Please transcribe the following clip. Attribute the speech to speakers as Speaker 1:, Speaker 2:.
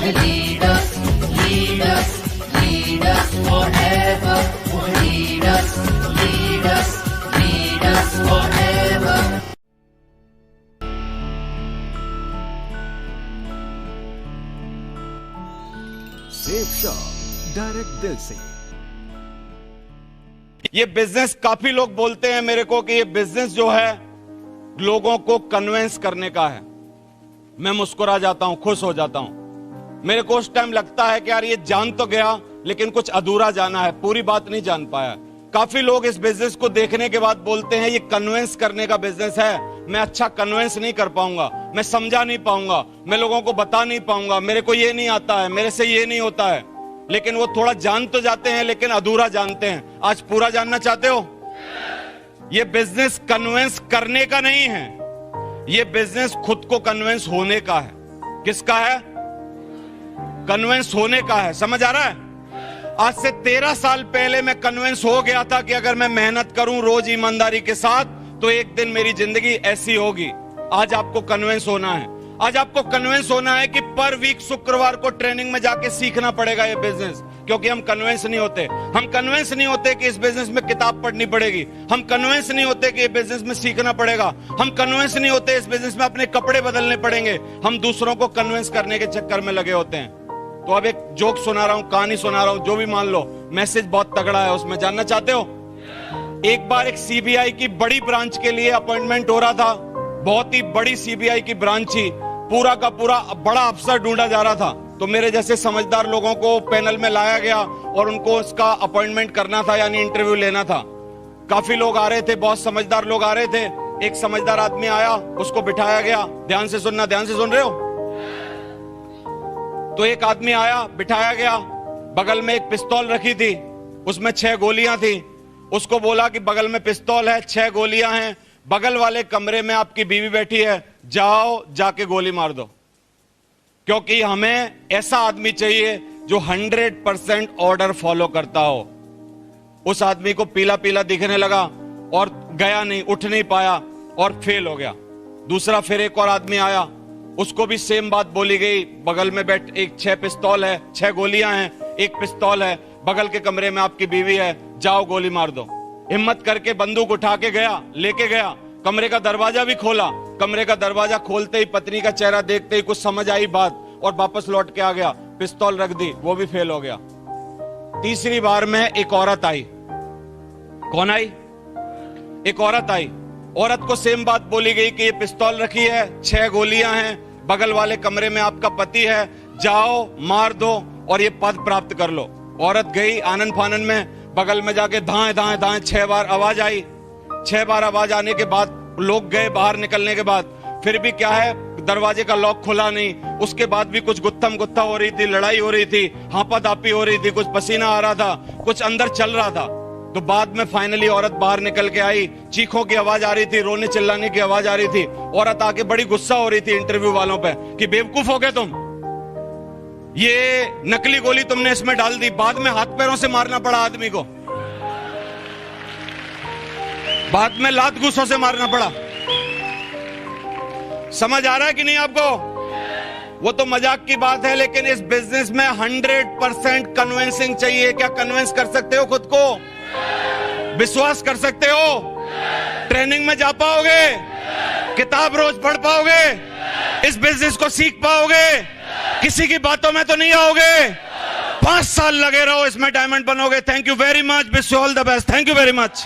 Speaker 1: lead us, lead us, lead us forever. Lead us, lead us, lead us forever.
Speaker 2: Safe shop direct दिल से।
Speaker 3: ये business, काफी लोग बोलते हैं मेरे को कि ये बिजनेस जो है लोगों को कन्विंस करने का है। मैं मुस्कुरा जाता हूं, खुश हो जाता हूं। मेरे को उस टाइम लगता है कि यार ये जान तो गया लेकिन कुछ अधूरा जाना है, पूरी बात नहीं जान पाया। काफी लोग इस बिजनेस को देखने के बाद बोलते हैं ये कन्विंस करने का बिजनेस है, मैं अच्छा कन्विंस नहीं कर पाऊंगा, मैं समझा नहीं पाऊंगा, मैं लोगों को बता नहीं पाऊंगा, मेरे को ये नहीं आता है, मेरे से ये नहीं होता है। लेकिन वो थोड़ा जान तो जाते हैं लेकिन अधूरा जानते हैं। आज पूरा जानना चाहते हो? ये बिजनेस कन्विंस करने का नहीं है, ये बिजनेस खुद को कन्विंस होने का है। किसका है? कन्विंस होने का है। समझ आ रहा है? आज से 13 साल पहले मैं कन्विंस हो गया था कि अगर मैं मेहनत करूं रोज ईमानदारी के साथ तो एक दिन मेरी जिंदगी ऐसी होगी। आज आपको कन्विंस होना है। आज आपको कन्विंस होना है कि पर वीक शुक्रवार को ट्रेनिंग में जाके सीखना पड़ेगा ये बिजनेस, क्योंकि हम कन्विंस नहीं होते। हम कन्विंस नहीं होते कि इस बिजनेस में किताब पढ़नी पड़ेगी। हम कन्विंस नहीं होते कि इस बिजनेस में सीखना पड़ेगा। हम कन्विंस नहीं होते इस बिजनेस में अपने कपड़े बदलने पड़ेंगे। हम दूसरों को कन्विंस करने के चक्कर में लगे होते हैं। तो अब एक जोक सुना रहा हूं, कहानी सुना रहा हूं, जो भी मान लो, मैसेज बहुत तगड़ा है उसमें। जानना चाहते हो? एक बार एक सीबीआई की बड़ी ब्रांच के लिए अपॉइंटमेंट हो रहा था। बहुत ही बड़ी सीबीआई की ब्रांच थी, पूरा का पूरा बड़ा अफसर ढूंढा जा रहा था। तो मेरे जैसे समझदार लोगों को पैनल में लाया गया और उनको उसका अपॉइंटमेंट करना था, यानी इंटरव्यू लेना था। काफी लोग आ रहे थे, बहुत समझदार लोग आ रहे थे। एक समझदार आदमी आया, उसको बिठाया गया। ध्यान से सुनना, ध्यान से सुन रहे हो? तो एक आदमी आया, बिठाया गया, बगल में एक पिस्तौल रखी थी, उसमें 6 गोलियां थी। उसको बोला कि बगल में पिस्तौल है, 6 गोलियां हैं, बगल वाले कमरे में आपकी बीवी बैठी है, जाओ जाके गोली मार दो। क्योंकि हमें ऐसा आदमी चाहिए जो 100% ऑर्डर फॉलो करता हो। उस आदमी को पीला पीला दिखने लगा और गया नहीं, उठ नहीं पाया और फेल हो गया। दूसरा फिर एक और आदमी आया, उसको भी सेम बात बोली गई। बगल में बैठ, एक 6 पिस्तौल है, 6 गोलियां हैं, एक पिस्तौल है, बगल के कमरे में आपकी बीवी है, जाओ गोली मार दो। हिम्मत करके बंदूक उठा के गया, लेके गया, कमरे का दरवाजा भी खोला। कमरे का दरवाजा खोलते ही पत्नी का चेहरा देखते ही कुछ समझ आई बात और वापस लौट के आ गया, पिस्तौल रख दी, वो भी फेल हो गया। तीसरी बार में एक औरत आई। कौन आई? एक औरत आई। औरत को सेम बात बोली गई कि ये पिस्तौल रखी है, 6 गोलियां हैं, बगल वाले कमरे में आपका पति है, जाओ मार दो और ये पद प्राप्त कर लो। औरत गई आनंद फानन में, बगल में जाके धाए धाए धाए 6 बार आवाज आई। 6 बार आवाज आने के बाद लोग गए, बाहर निकलने के बाद फिर भी क्या है, दरवाजे का लॉक खुला नहीं। उसके बाद भी कुछ गुत्थम गुत्था हो रही थी, लड़ाई हो रही थी, हापादापी हो रही थी, कुछ पसीना आ रहा था, कुछ अंदर चल रहा था। तो बाद में फाइनली औरत बाहर निकल के आई, चीखों की आवाज आ रही थी, रोने चिल्लाने की आवाज आ रही थी। औरत आके बड़ी गुस्सा हो रही थी इंटरव्यू वालों पे कि बेवकूफ हो गए तुम, ये नकली गोली तुमने इसमें डाल दी। बाद में हाथ पैरों से मारना पड़ा आदमी को, बाद में लात घूसों से मारना पड़ा। समझ आ रहा है कि नहीं आपको? वो तो मजाक की बात है, लेकिन इस बिजनेस में 100% कन्विंसिंग चाहिए। क्या कन्विंस कर सकते हो खुद को? विश्वास कर सकते हो? ट्रेनिंग में जा पाओगे? किताब रोज पढ़ पाओगे? इस बिजनेस को सीख पाओगे? किसी की बातों में तो नहीं आओगे? 5 साल लगे रहो, इसमें डायमंड बनोगे। Thank you very much, wish you all the best. Thank you very much.